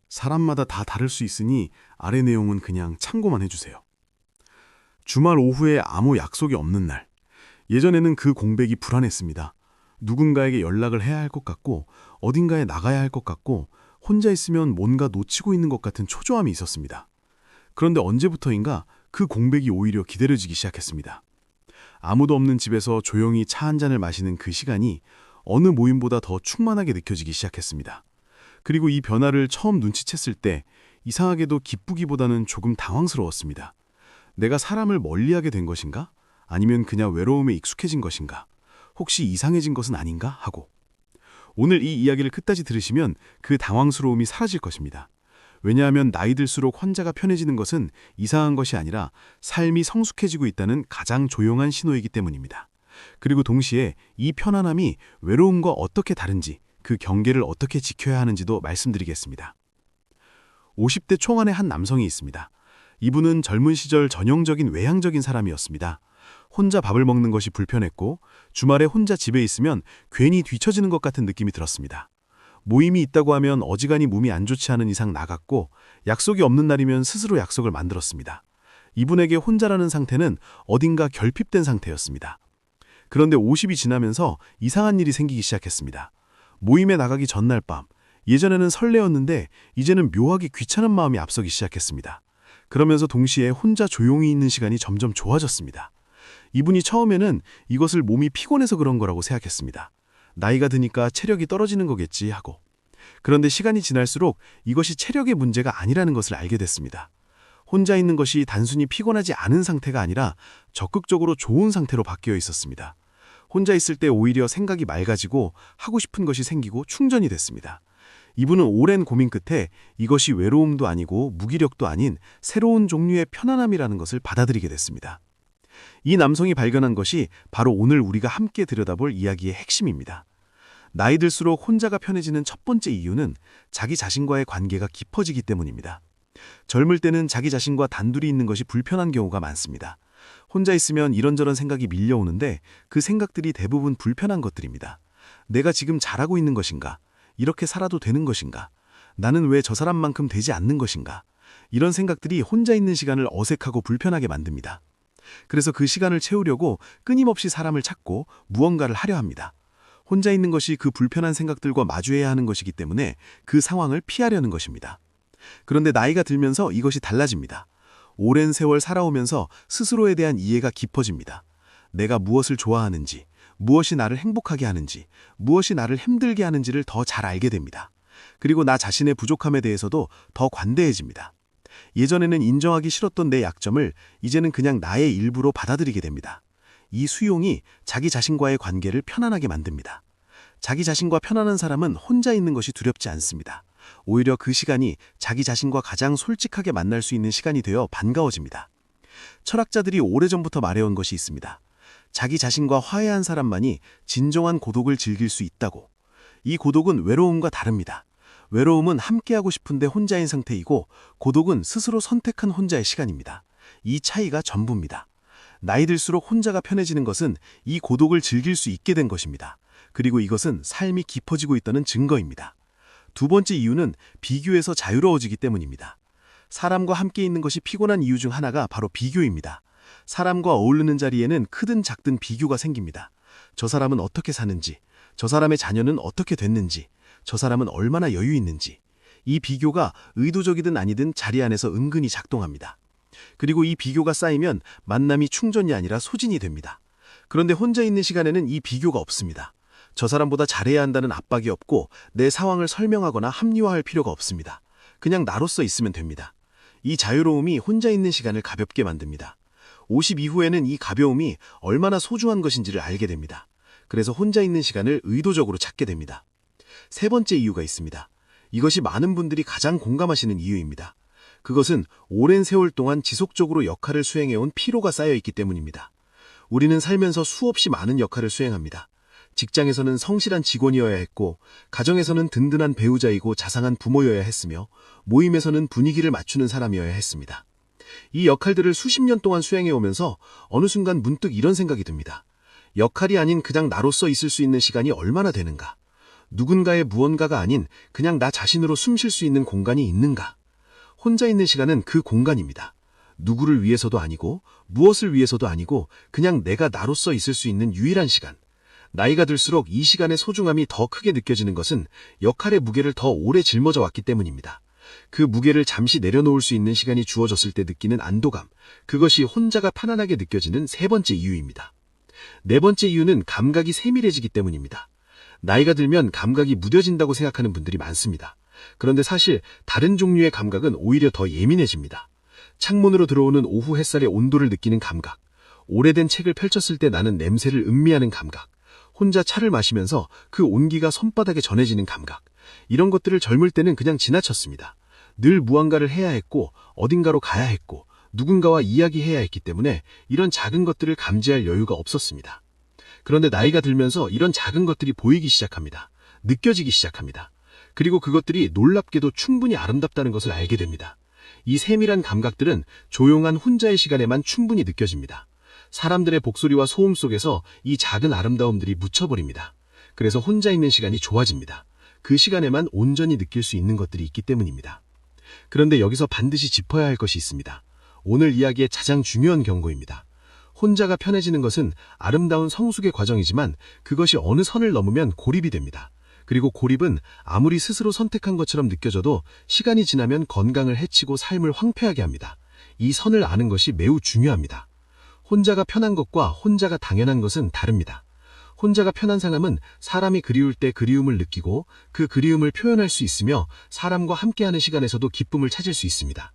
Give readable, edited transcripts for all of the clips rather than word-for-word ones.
사람마다 다 다를 수 있으니 아래 내용은 그냥 참고만 해주세요. 주말 오후에 아무 약속이 없는 날. 예전에는 그 공백이 불안했습니다. 누군가에게 연락을 해야 할 것 같고 어딘가에 나가야 할 것 같고 혼자 있으면 뭔가 놓치고 있는 것 같은 초조함이 있었습니다. 그런데 언제부터인가 그 공백이 오히려 기다려지기 시작했습니다. 아무도 없는 집에서 조용히 차 한 잔을 마시는 그 시간이 어느 모임보다 더 충만하게 느껴지기 시작했습니다. 그리고 이 변화를 처음 눈치챘을 때 이상하게도 기쁘기보다는 조금 당황스러웠습니다. 내가 사람을 멀리하게 된 것인가? 아니면 그냥 외로움에 익숙해진 것인가? 혹시 이상해진 것은 아닌가? 하고. 오늘 이 이야기를 끝까지 들으시면 그 당황스러움이 사라질 것입니다. 왜냐하면 나이 들수록 혼자가 편해지는 것은 이상한 것이 아니라 삶이 성숙해지고 있다는 가장 조용한 신호이기 때문입니다. 그리고 동시에 이 편안함이 외로움과 어떻게 다른지, 그 경계를 어떻게 지켜야 하는지도 말씀드리겠습니다. 50대 초반의 한 남성이 있습니다. 이분은 젊은 시절 전형적인 외향적인 사람이었습니다. 혼자 밥을 먹는 것이 불편했고 주말에 혼자 집에 있으면 괜히 뒤처지는 것 같은 느낌이 들었습니다. 모임이 있다고 하면 어지간히 몸이 안 좋지 않은 이상 나갔고 약속이 없는 날이면 스스로 약속을 만들었습니다. 이분에게 혼자라는 상태는 어딘가 결핍된 상태였습니다. 그런데 50이 지나면서 이상한 일이 생기기 시작했습니다. 모임에 나가기 전날 밤, 예전에는 설레었는데 이제는 묘하게 귀찮은 마음이 앞서기 시작했습니다. 그러면서 동시에 혼자 조용히 있는 시간이 점점 좋아졌습니다. 이분이 처음에는 이것을 몸이 피곤해서 그런 거라고 생각했습니다. 나이가 드니까 체력이 떨어지는 거겠지 하고. 그런데 시간이 지날수록 이것이 체력의 문제가 아니라는 것을 알게 됐습니다. 혼자 있는 것이 단순히 피곤하지 않은 상태가 아니라 적극적으로 좋은 상태로 바뀌어 있었습니다. 혼자 있을 때 오히려 생각이 맑아지고 하고 싶은 것이 생기고 충전이 됐습니다. 이분은 오랜 고민 끝에 이것이 외로움도 아니고 무기력도 아닌 새로운 종류의 편안함이라는 것을 받아들이게 됐습니다. 이 남성이 발견한 것이 바로 오늘 우리가 함께 들여다볼 이야기의 핵심입니다. 나이 들수록 혼자가 편해지는 첫 번째 이유는 자기 자신과의 관계가 깊어지기 때문입니다. 젊을 때는 자기 자신과 단둘이 있는 것이 불편한 경우가 많습니다. 혼자 있으면 이런저런 생각이 밀려오는데 그 생각들이 대부분 불편한 것들입니다. 내가 지금 잘하고 있는 것인가? 이렇게 살아도 되는 것인가? 나는 왜 저 사람만큼 되지 않는 것인가? 이런 생각들이 혼자 있는 시간을 어색하고 불편하게 만듭니다. 그래서 그 시간을 채우려고 끊임없이 사람을 찾고 무언가를 하려 합니다. 혼자 있는 것이 그 불편한 생각들과 마주해야 하는 것이기 때문에 그 상황을 피하려는 것입니다. 그런데 나이가 들면서 이것이 달라집니다. 오랜 세월 살아오면서 스스로에 대한 이해가 깊어집니다. 내가 무엇을 좋아하는지, 무엇이 나를 행복하게 하는지, 무엇이 나를 힘들게 하는지를 더 잘 알게 됩니다. 그리고 나 자신의 부족함에 대해서도 더 관대해집니다. 예전에는 인정하기 싫었던 내 약점을 이제는 그냥 나의 일부로 받아들이게 됩니다. 이 수용이 자기 자신과의 관계를 편안하게 만듭니다. 자기 자신과 편안한 사람은 혼자 있는 것이 두렵지 않습니다. 오히려 그 시간이 자기 자신과 가장 솔직하게 만날 수 있는 시간이 되어 반가워집니다. 철학자들이 오래전부터 말해온 것이 있습니다. 자기 자신과 화해한 사람만이 진정한 고독을 즐길 수 있다고. 이 고독은 외로움과 다릅니다. 외로움은 함께하고 싶은데 혼자인 상태이고 고독은 스스로 선택한 혼자의 시간입니다. 이 차이가 전부입니다. 나이 들수록 혼자가 편해지는 것은 이 고독을 즐길 수 있게 된 것입니다. 그리고 이것은 삶이 깊어지고 있다는 증거입니다. 두 번째 이유는 비교에서 자유로워지기 때문입니다. 사람과 함께 있는 것이 피곤한 이유 중 하나가 바로 비교입니다. 사람과 어울리는 자리에는 크든 작든 비교가 생깁니다. 저 사람은 어떻게 사는지, 저 사람의 자녀는 어떻게 됐는지, 저 사람은 얼마나 여유 있는지. 이 비교가 의도적이든 아니든 자리 안에서 은근히 작동합니다. 그리고 이 비교가 쌓이면 만남이 충전이 아니라 소진이 됩니다. 그런데 혼자 있는 시간에는 이 비교가 없습니다. 저 사람보다 잘해야 한다는 압박이 없고 내 상황을 설명하거나 합리화할 필요가 없습니다. 그냥 나로서 있으면 됩니다. 이 자유로움이 혼자 있는 시간을 가볍게 만듭니다. 50 이후에는 이 가벼움이 얼마나 소중한 것인지를 알게 됩니다. 그래서 혼자 있는 시간을 의도적으로 찾게 됩니다. 세 번째 이유가 있습니다. 이것이 많은 분들이 가장 공감하시는 이유입니다. 그것은 오랜 세월 동안 지속적으로 역할을 수행해온 피로가 쌓여있기 때문입니다. 우리는 살면서 수없이 많은 역할을 수행합니다. 직장에서는 성실한 직원이어야 했고, 가정에서는 든든한 배우자이고 자상한 부모여야 했으며, 모임에서는 분위기를 맞추는 사람이어야 했습니다. 이 역할들을 수십 년 동안 수행해오면서 어느 순간 문득 이런 생각이 듭니다. 역할이 아닌 그냥 나로서 있을 수 있는 시간이 얼마나 되는가? 누군가의 무언가가 아닌 그냥 나 자신으로 숨 쉴 수 있는 공간이 있는가? 혼자 있는 시간은 그 공간입니다. 누구를 위해서도 아니고 무엇을 위해서도 아니고 그냥 내가 나로서 있을 수 있는 유일한 시간. 나이가 들수록 이 시간의 소중함이 더 크게 느껴지는 것은 역할의 무게를 더 오래 짊어져 왔기 때문입니다. 그 무게를 잠시 내려놓을 수 있는 시간이 주어졌을 때 느끼는 안도감, 그것이 혼자가 편안하게 느껴지는 세 번째 이유입니다. 네 번째 이유는 감각이 세밀해지기 때문입니다. 나이가 들면 감각이 무뎌진다고 생각하는 분들이 많습니다. 그런데 사실 다른 종류의 감각은 오히려 더 예민해집니다. 창문으로 들어오는 오후 햇살의 온도를 느끼는 감각, 오래된 책을 펼쳤을 때 나는 냄새를 음미하는 감각, 혼자 차를 마시면서 그 온기가 손바닥에 전해지는 감각, 이런 것들을 젊을 때는 그냥 지나쳤습니다. 늘 무언가를 해야 했고 어딘가로 가야 했고 누군가와 이야기해야 했기 때문에 이런 작은 것들을 감지할 여유가 없었습니다. 그런데 나이가 들면서 이런 작은 것들이 보이기 시작합니다. 느껴지기 시작합니다. 그리고 그것들이 놀랍게도 충분히 아름답다는 것을 알게 됩니다. 이 세밀한 감각들은 조용한 혼자의 시간에만 충분히 느껴집니다. 사람들의 목소리와 소음 속에서 이 작은 아름다움들이 묻혀버립니다. 그래서 혼자 있는 시간이 좋아집니다. 그 시간에만 온전히 느낄 수 있는 것들이 있기 때문입니다. 그런데 여기서 반드시 짚어야 할 것이 있습니다. 오늘 이야기의 가장 중요한 경고입니다. 혼자가 편해지는 것은 아름다운 성숙의 과정이지만 그것이 어느 선을 넘으면 고립이 됩니다. 그리고 고립은 아무리 스스로 선택한 것처럼 느껴져도 시간이 지나면 건강을 해치고 삶을 황폐하게 합니다. 이 선을 아는 것이 매우 중요합니다. 혼자가 편한 것과 혼자가 당연한 것은 다릅니다. 혼자가 편한 사람은 사람이 그리울 때 그리움을 느끼고 그 그리움을 표현할 수 있으며 사람과 함께하는 시간에서도 기쁨을 찾을 수 있습니다.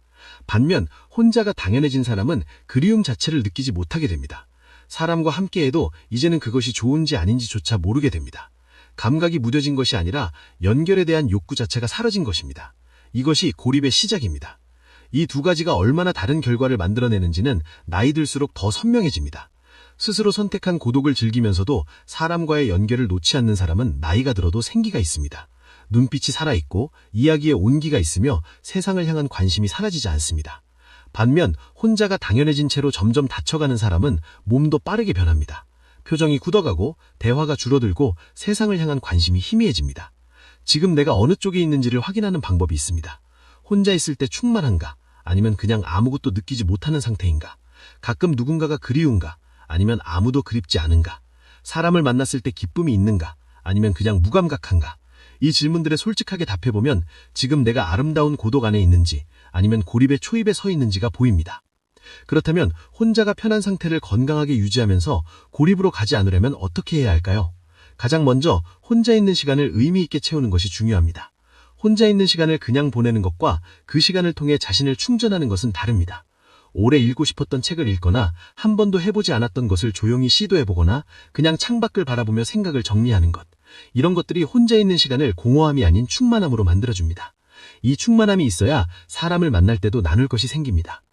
반면 혼자가 당연해진 사람은 그리움 자체를 느끼지 못하게 됩니다. 사람과 함께해도 이제는 그것이 좋은지 아닌지조차 모르게 됩니다. 감각이 무뎌진 것이 아니라 연결에 대한 욕구 자체가 사라진 것입니다. 이것이 고립의 시작입니다. 이 두 가지가 얼마나 다른 결과를 만들어내는지는 나이 들수록 더 선명해집니다. 스스로 선택한 고독을 즐기면서도 사람과의 연결을 놓지 않는 사람은 나이가 들어도 생기가 있습니다. 눈빛이 살아있고 이야기에 온기가 있으며 세상을 향한 관심이 사라지지 않습니다. 반면 혼자가 당연해진 채로 점점 닫혀가는 사람은 몸도 빠르게 변합니다. 표정이 굳어가고 대화가 줄어들고 세상을 향한 관심이 희미해집니다. 지금 내가 어느 쪽에 있는지를 확인하는 방법이 있습니다. 혼자 있을 때 충만한가? 아니면 그냥 아무것도 느끼지 못하는 상태인가? 가끔 누군가가 그리운가? 아니면 아무도 그립지 않은가? 사람을 만났을 때 기쁨이 있는가? 아니면 그냥 무감각한가? 이 질문들에 솔직하게 답해보면 지금 내가 아름다운 고독 안에 있는지 아니면 고립의 초입에 서 있는지가 보입니다. 그렇다면 혼자가 편한 상태를 건강하게 유지하면서 고립으로 가지 않으려면 어떻게 해야 할까요? 가장 먼저 혼자 있는 시간을 의미 있게 채우는 것이 중요합니다. 혼자 있는 시간을 그냥 보내는 것과 그 시간을 통해 자신을 충전하는 것은 다릅니다. 오래 읽고 싶었던 책을 읽거나 한 번도 해보지 않았던 것을 조용히 시도해보거나 그냥 창밖을 바라보며 생각을 정리하는 것. 이런 것들이 혼자 있는 시간을 공허함이 아닌 충만함으로 만들어줍니다. 이 충만함이 있어야 사람을 만날 때도 나눌 것이 생깁니다.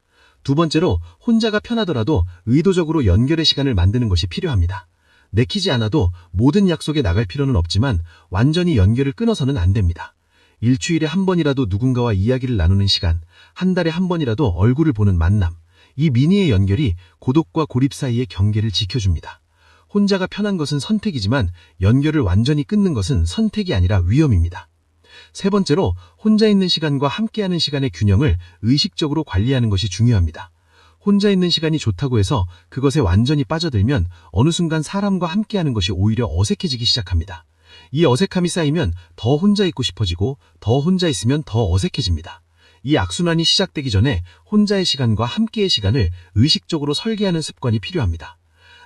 두 번째로 혼자가 편하더라도 의도적으로 연결의 시간을 만드는 것이 필요합니다. 내키지 않아도 모든 약속에 나갈 필요는 없지만 완전히 연결을 끊어서는 안 됩니다. 일주일에 한 번이라도 누군가와 이야기를 나누는 시간, 한 달에 한 번이라도 얼굴을 보는 만남, 이 미니의 연결이 고독과 고립 사이의 경계를 지켜줍니다. 혼자가 편한 것은 선택이지만 연결을 완전히 끊는 것은 선택이 아니라 위험입니다. 세 번째로 혼자 있는 시간과 함께하는 시간의 균형을 의식적으로 관리하는 것이 중요합니다. 혼자 있는 시간이 좋다고 해서 그것에 완전히 빠져들면 어느 순간 사람과 함께하는 것이 오히려 어색해지기 시작합니다. 이 어색함이 쌓이면 더 혼자 있고 싶어지고 더 혼자 있으면 더 어색해집니다. 이 악순환이 시작되기 전에 혼자의 시간과 함께의 시간을 의식적으로 설계하는 습관이 필요합니다.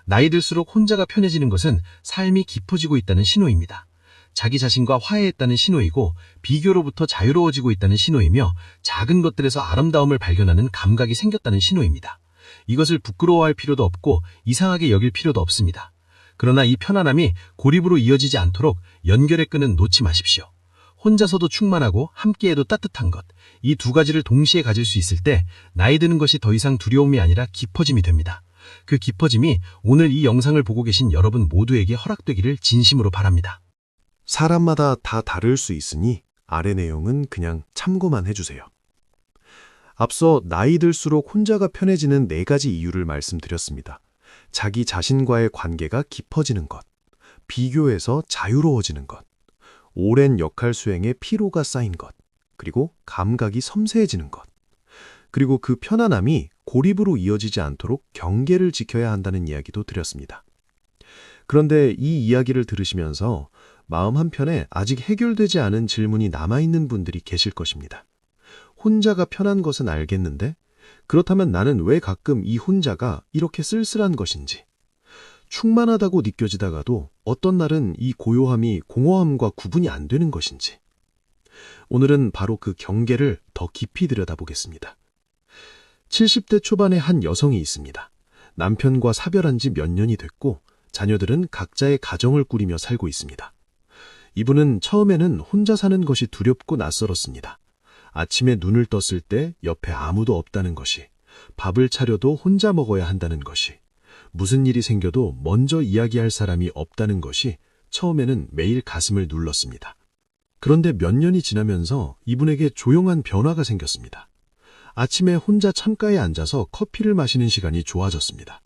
나이 들수록 혼자가 편해지는 것은 삶이 깊어지고 있다는 신호입니다. 자기 자신과 화해했다는 신호이고 비교로부터 자유로워지고 있다는 신호이며 작은 것들에서 아름다움을 발견하는 감각이 생겼다는 신호입니다. 이것을 부끄러워할 필요도 없고 이상하게 여길 필요도 없습니다. 그러나 이 편안함이 고립으로 이어지지 않도록 연결의 끈은 놓지 마십시오. 혼자서도 충만하고 함께해도 따뜻한 것, 이 두 가지를 동시에 가질 수 있을 때 나이 드는 것이 더 이상 두려움이 아니라 깊어짐이 됩니다. 그 깊어짐이 오늘 이 영상을 보고 계신 여러분 모두에게 허락되기를 진심으로 바랍니다. 사람마다 다 다를 수 있으니 아래 내용은 그냥 참고만 해주세요. 앞서 나이 들수록 혼자가 편해지는 4가지 이유를 말씀드렸습니다. 자기 자신과의 관계가 깊어지는 것, 비교에서 자유로워지는 것, 오랜 역할 수행에 피로가 쌓인 것, 그리고 감각이 섬세해지는 것, 그리고 그 편안함이 고립으로 이어지지 않도록 경계를 지켜야 한다는 이야기도 드렸습니다. 그런데 이 이야기를 들으시면서 마음 한편에 아직 해결되지 않은 질문이 남아있는 분들이 계실 것입니다. 혼자가 편한 것은 알겠는데 그렇다면 나는 왜 가끔 이 혼자가 이렇게 쓸쓸한 것인지, 충만하다고 느껴지다가도 어떤 날은 이 고요함이 공허함과 구분이 안 되는 것인지, 오늘은 바로 그 경계를 더 깊이 들여다보겠습니다. 70대 초반의 한 여성이 있습니다. 남편과 사별한 지 몇 년이 됐고 자녀들은 각자의 가정을 꾸리며 살고 있습니다. 이분은 처음에는 혼자 사는 것이 두렵고 낯설었습니다. 아침에 눈을 떴을 때 옆에 아무도 없다는 것이, 밥을 차려도 혼자 먹어야 한다는 것이, 무슨 일이 생겨도 먼저 이야기할 사람이 없다는 것이 처음에는 매일 가슴을 눌렀습니다. 그런데 몇 년이 지나면서 이분에게 조용한 변화가 생겼습니다. 아침에 혼자 창가에 앉아서 커피를 마시는 시간이 좋아졌습니다.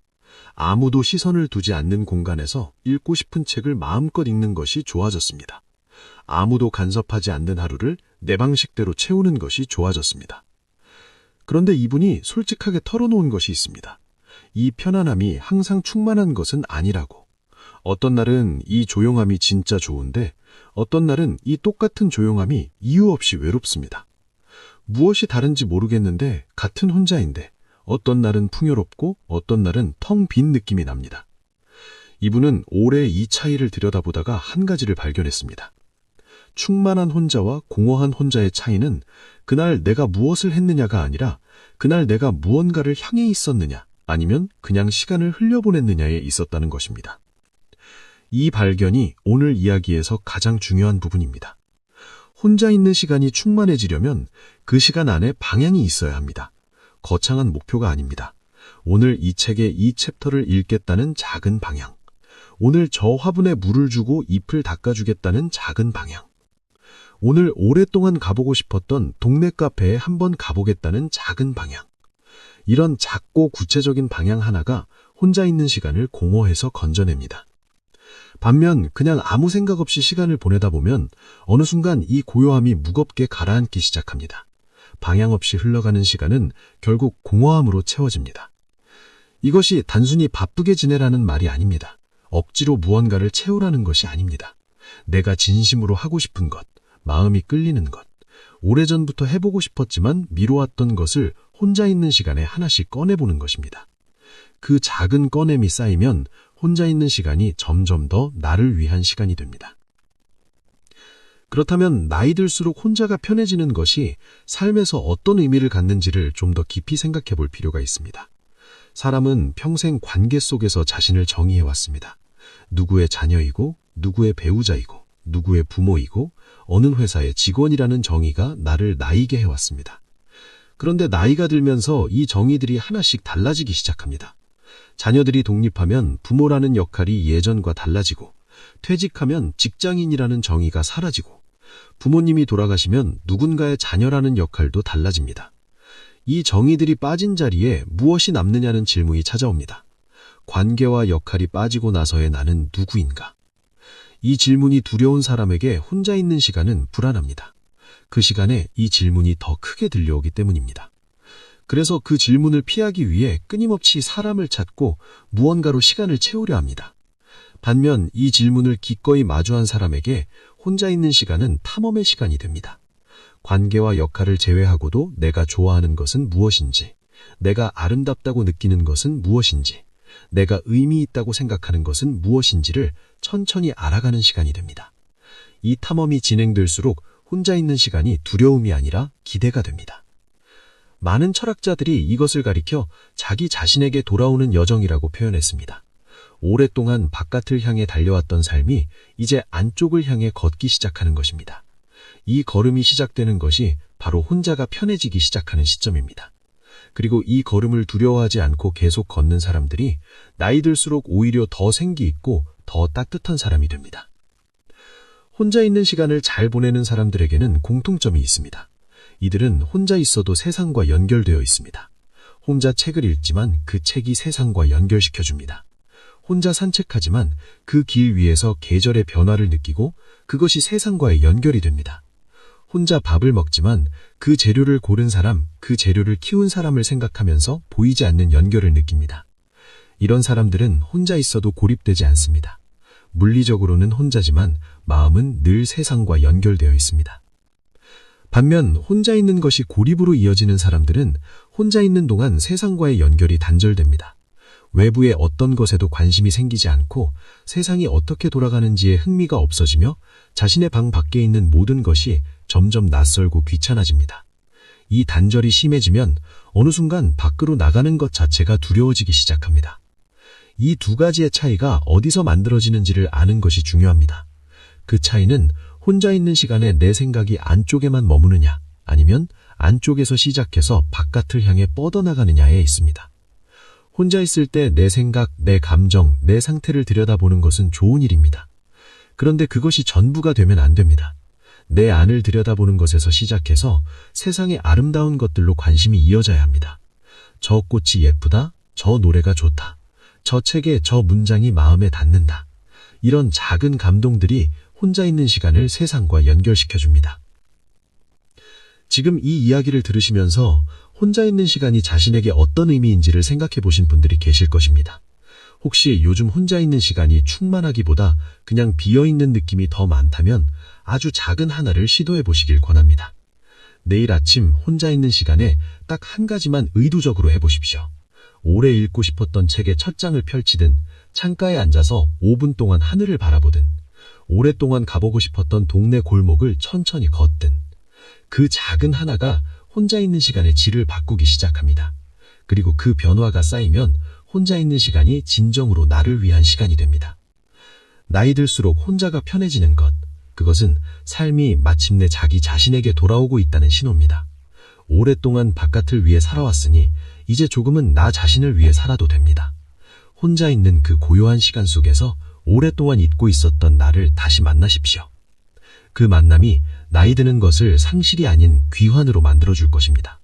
아무도 시선을 두지 않는 공간에서 읽고 싶은 책을 마음껏 읽는 것이 좋아졌습니다. 아무도 간섭하지 않는 하루를 내 방식대로 채우는 것이 좋아졌습니다. 그런데 이분이 솔직하게 털어놓은 것이 있습니다. 이 편안함이 항상 충만한 것은 아니라고. 어떤 날은 이 조용함이 진짜 좋은데 어떤 날은 이 똑같은 조용함이 이유 없이 외롭습니다. 무엇이 다른지 모르겠는데 같은 혼자인데 어떤 날은 풍요롭고 어떤 날은 텅 빈 느낌이 납니다. 이분은 오래 이 차이를 들여다보다가 한 가지를 발견했습니다. 충만한 혼자와 공허한 혼자의 차이는 그날 내가 무엇을 했느냐가 아니라 그날 내가 무언가를 향해 있었느냐 아니면 그냥 시간을 흘려보냈느냐에 있었다는 것입니다. 이 발견이 오늘 이야기에서 가장 중요한 부분입니다. 혼자 있는 시간이 충만해지려면 그 시간 안에 방향이 있어야 합니다. 거창한 목표가 아닙니다. 오늘 이 책의 이 챕터를 읽겠다는 작은 방향. 오늘 저 화분에 물을 주고 잎을 닦아주겠다는 작은 방향. 오늘 오랫동안 가보고 싶었던 동네 카페에 한번 가보겠다는 작은 방향. 이런 작고 구체적인 방향 하나가 혼자 있는 시간을 공허해서 건져냅니다. 반면 그냥 아무 생각 없이 시간을 보내다 보면 어느 순간 이 고요함이 무겁게 가라앉기 시작합니다. 방향 없이 흘러가는 시간은 결국 공허함으로 채워집니다. 이것이 단순히 바쁘게 지내라는 말이 아닙니다. 억지로 무언가를 채우라는 것이 아닙니다. 내가 진심으로 하고 싶은 것, 마음이 끌리는 것, 오래전부터 해보고 싶었지만 미뤄왔던 것을 혼자 있는 시간에 하나씩 꺼내보는 것입니다. 그 작은 꺼냄이 쌓이면 혼자 있는 시간이 점점 더 나를 위한 시간이 됩니다. 그렇다면 나이 들수록 혼자가 편해지는 것이 삶에서 어떤 의미를 갖는지를 좀 더 깊이 생각해 볼 필요가 있습니다. 사람은 평생 관계 속에서 자신을 정의해왔습니다. 누구의 자녀이고, 누구의 배우자이고, 누구의 부모이고, 어느 회사의 직원이라는 정의가 나를 나이게 해왔습니다. 그런데 나이가 들면서 이 정의들이 하나씩 달라지기 시작합니다. 자녀들이 독립하면 부모라는 역할이 예전과 달라지고, 퇴직하면 직장인이라는 정의가 사라지고, 부모님이 돌아가시면 누군가의 자녀라는 역할도 달라집니다. 이 정의들이 빠진 자리에 무엇이 남느냐는 질문이 찾아옵니다. 관계와 역할이 빠지고 나서의 나는 누구인가? 이 질문이 두려운 사람에게 혼자 있는 시간은 불안합니다. 그 시간에 이 질문이 더 크게 들려오기 때문입니다. 그래서 그 질문을 피하기 위해 끊임없이 사람을 찾고 무언가로 시간을 채우려 합니다. 반면 이 질문을 기꺼이 마주한 사람에게 혼자 있는 시간은 탐험의 시간이 됩니다. 관계와 역할을 제외하고도 내가 좋아하는 것은 무엇인지, 내가 아름답다고 느끼는 것은 무엇인지, 내가 의미 있다고 생각하는 것은 무엇인지를 천천히 알아가는 시간이 됩니다. 이 탐험이 진행될수록 혼자 있는 시간이 두려움이 아니라 기대가 됩니다. 많은 철학자들이 이것을 가리켜 자기 자신에게 돌아오는 여정이라고 표현했습니다. 오랫동안 바깥을 향해 달려왔던 삶이 이제 안쪽을 향해 걷기 시작하는 것입니다. 이 걸음이 시작되는 것이 바로 혼자가 편해지기 시작하는 시점입니다. 그리고 이 걸음을 두려워하지 않고 계속 걷는 사람들이 나이 들수록 오히려 더 생기 있고 더 따뜻한 사람이 됩니다. 혼자 있는 시간을 잘 보내는 사람들에게는 공통점이 있습니다. 이들은 혼자 있어도 세상과 연결되어 있습니다. 혼자 책을 읽지만 그 책이 세상과 연결시켜줍니다. 혼자 산책하지만 그 길 위에서 계절의 변화를 느끼고 그것이 세상과의 연결이 됩니다. 혼자 밥을 먹지만 그 재료를 고른 사람, 그 재료를 키운 사람을 생각하면서 보이지 않는 연결을 느낍니다. 이런 사람들은 혼자 있어도 고립되지 않습니다. 물리적으로는 혼자지만 마음은 늘 세상과 연결되어 있습니다. 반면 혼자 있는 것이 고립으로 이어지는 사람들은 혼자 있는 동안 세상과의 연결이 단절됩니다. 외부의 어떤 것에도 관심이 생기지 않고 세상이 어떻게 돌아가는지에 흥미가 없어지며 자신의 방 밖에 있는 모든 것이 점점 낯설고 귀찮아집니다. 이 단절이 심해지면 어느 순간 밖으로 나가는 것 자체가 두려워지기 시작합니다. 이 두 가지의 차이가 어디서 만들어지는지를 아는 것이 중요합니다. 그 차이는 혼자 있는 시간에 내 생각이 안쪽에만 머무느냐, 아니면 안쪽에서 시작해서 바깥을 향해 뻗어나가느냐에 있습니다. 혼자 있을 때 내 생각, 내 감정, 내 상태를 들여다보는 것은 좋은 일입니다. 그런데 그것이 전부가 되면 안 됩니다. 내 안을 들여다보는 것에서 시작해서 세상의 아름다운 것들로 관심이 이어져야 합니다. 저 꽃이 예쁘다, 저 노래가 좋다, 저 책에 저 문장이 마음에 닿는다. 이런 작은 감동들이 혼자 있는 시간을 세상과 연결시켜줍니다. 지금 이 이야기를 들으시면서 혼자 있는 시간이 자신에게 어떤 의미인지를 생각해 보신 분들이 계실 것입니다. 혹시 요즘 혼자 있는 시간이 충만하기보다 그냥 비어있는 느낌이 더 많다면 아주 작은 하나를 시도해 보시길 권합니다. 내일 아침 혼자 있는 시간에 딱 한 가지만 의도적으로 해보십시오. 오래 읽고 싶었던 책의 첫 장을 펼치든, 창가에 앉아서 5분 동안 하늘을 바라보든, 오랫동안 가보고 싶었던 동네 골목을 천천히 걷든, 그 작은 하나가 혼자 있는 시간의 질을 바꾸기 시작합니다. 그리고 그 변화가 쌓이면 혼자 있는 시간이 진정으로 나를 위한 시간이 됩니다. 나이 들수록 혼자가 편해지는 것, 그것은 삶이 마침내 자기 자신에게 돌아오고 있다는 신호입니다. 오랫동안 바깥을 위해 살아왔으니 이제 조금은 나 자신을 위해 살아도 됩니다. 혼자 있는 그 고요한 시간 속에서 오랫동안 잊고 있었던 나를 다시 만나십시오. 그 만남이 나이 드는 것을 상실이 아닌 귀환으로 만들어줄 것입니다.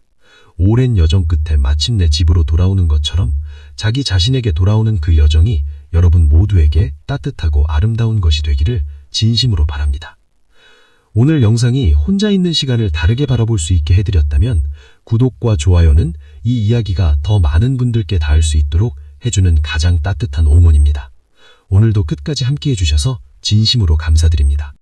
오랜 여정 끝에 마침내 집으로 돌아오는 것처럼 자기 자신에게 돌아오는 그 여정이 여러분 모두에게 따뜻하고 아름다운 것이 되기를 진심으로 바랍니다. 오늘 영상이 혼자 있는 시간을 다르게 바라볼 수 있게 해드렸다면 구독과 좋아요는 이 이야기가 더 많은 분들께 닿을 수 있도록 해주는 가장 따뜻한 응원입니다. 오늘도 끝까지 함께 해주셔서 진심으로 감사드립니다.